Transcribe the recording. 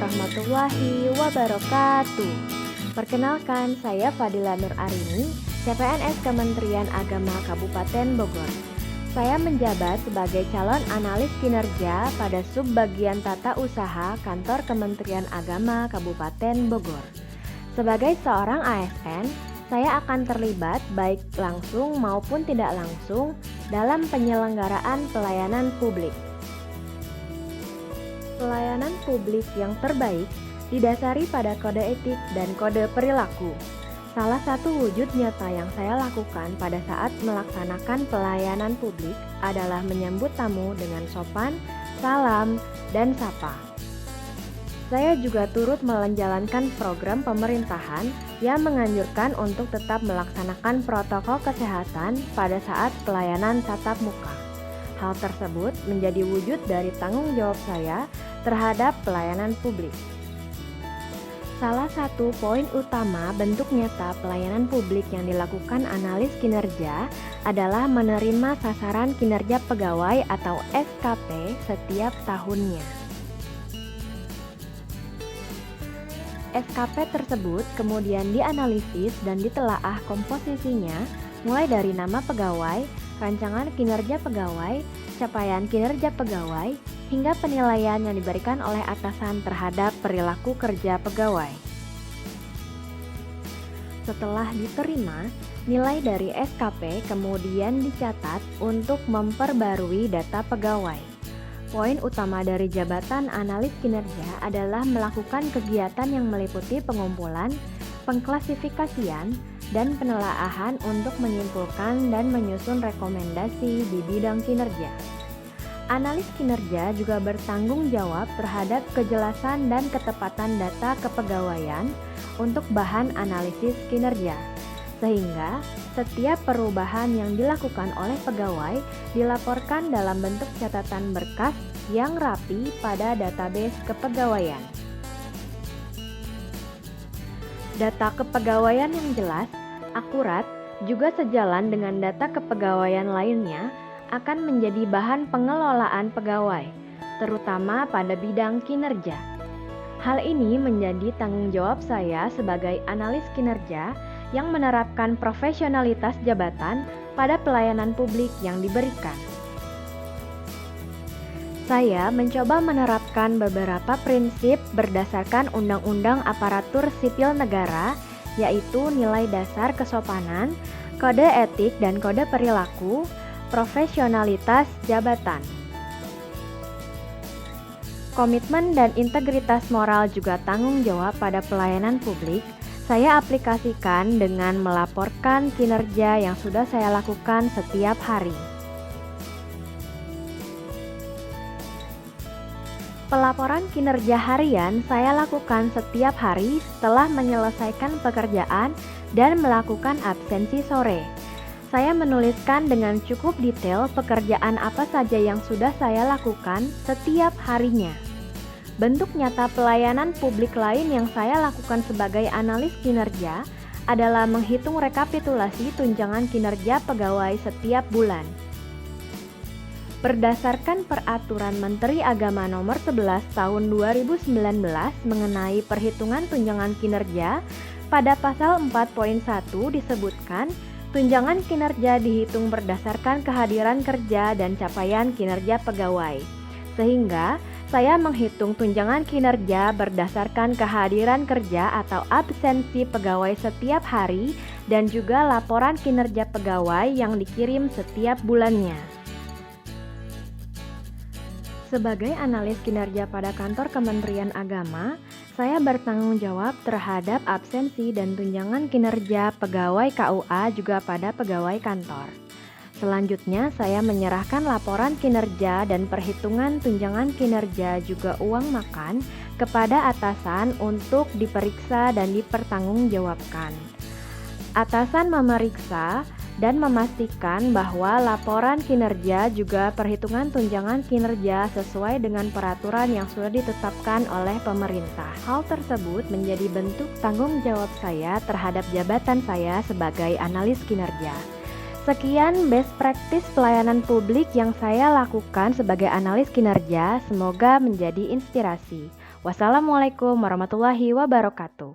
warahmatullahi wabarakatuh. Perkenalkan, saya Fadila Nur Arini, CPNS Kementerian Agama Kabupaten Bogor. Saya menjabat sebagai calon analis kinerja pada subbagian tata usaha Kantor Kementerian Agama Kabupaten Bogor. Sebagai seorang ASN, saya akan terlibat baik langsung maupun tidak langsung dalam penyelenggaraan pelayanan publik. Pelayanan publik yang terbaik didasari pada kode etik dan kode perilaku. Salah satu wujud nyata yang saya lakukan pada saat melaksanakan pelayanan publik adalah menyambut tamu dengan sopan, salam, dan sapa. Saya juga turut menjalankan program pemerintahan yang menganjurkan untuk tetap melaksanakan protokol kesehatan pada saat pelayanan tatap muka. Hal tersebut menjadi wujud dari tanggung jawab saya terhadap pelayanan publik. Salah satu poin utama bentuk nyata pelayanan publik yang dilakukan analis kinerja adalah menerima sasaran kinerja pegawai atau SKP setiap tahunnya. SKP tersebut kemudian dianalisis dan ditelaah komposisinya mulai dari nama pegawai, rancangan kinerja pegawai, capaian kinerja pegawai, hingga penilaian yang diberikan oleh atasan terhadap perilaku kerja pegawai. Setelah diterima, nilai dari SKP kemudian dicatat untuk memperbarui data pegawai. Poin utama dari jabatan analis kinerja adalah melakukan kegiatan yang meliputi pengumpulan, pengklasifikasian, dan penelaahan untuk menyimpulkan dan menyusun rekomendasi di bidang kinerja. Analis kinerja juga bertanggung jawab terhadap kejelasan dan ketepatan data kepegawaian untuk bahan analisis kinerja, sehingga setiap perubahan yang dilakukan oleh pegawai dilaporkan dalam bentuk catatan berkas yang rapi pada database kepegawaian. Data kepegawaian yang jelas, akurat, juga sejalan dengan data kepegawaian lainnya akan menjadi bahan pengelolaan pegawai, terutama pada bidang kinerja. Hal ini menjadi tanggung jawab saya sebagai analis kinerja yang menerapkan profesionalitas jabatan pada pelayanan publik yang diberikan. Saya mencoba menerapkan beberapa prinsip berdasarkan Undang-Undang Aparatur Sipil Negara, yaitu nilai dasar kesopanan, kode etik dan kode perilaku, profesionalitas jabatan. Komitmen dan integritas moral juga tanggung jawab pada pelayanan publik. Saya aplikasikan dengan melaporkan kinerja yang sudah saya lakukan setiap hari. Pelaporan kinerja harian saya lakukan setiap hari setelah menyelesaikan pekerjaan dan melakukan absensi sore. Saya menuliskan dengan cukup detail pekerjaan apa saja yang sudah saya lakukan setiap harinya. Bentuk nyata pelayanan publik lain yang saya lakukan sebagai analis kinerja adalah menghitung rekapitulasi tunjangan kinerja pegawai setiap bulan. Berdasarkan Peraturan Menteri Agama Nomor 11 Tahun 2019 mengenai perhitungan tunjangan kinerja, pada pasal 4.1 disebutkan tunjangan kinerja dihitung berdasarkan kehadiran kerja dan capaian kinerja pegawai. Sehingga saya menghitung tunjangan kinerja berdasarkan kehadiran kerja atau absensi pegawai setiap hari dan juga laporan kinerja pegawai yang dikirim setiap bulannya. Sebagai analis kinerja pada kantor Kementerian Agama, saya bertanggung jawab terhadap absensi dan tunjangan kinerja pegawai KUA juga pada pegawai kantor. Selanjutnya, saya menyerahkan laporan kinerja dan perhitungan tunjangan kinerja juga uang makan kepada atasan untuk diperiksa dan dipertanggungjawabkan. Atasan memeriksa dan memastikan bahwa laporan kinerja juga perhitungan tunjangan kinerja sesuai dengan peraturan yang sudah ditetapkan oleh pemerintah. Hal tersebut menjadi bentuk tanggung jawab saya terhadap jabatan saya sebagai analis kinerja. Sekian best practice pelayanan publik yang saya lakukan sebagai analis kinerja, semoga menjadi inspirasi. Wassalamualaikum warahmatullahi wabarakatuh.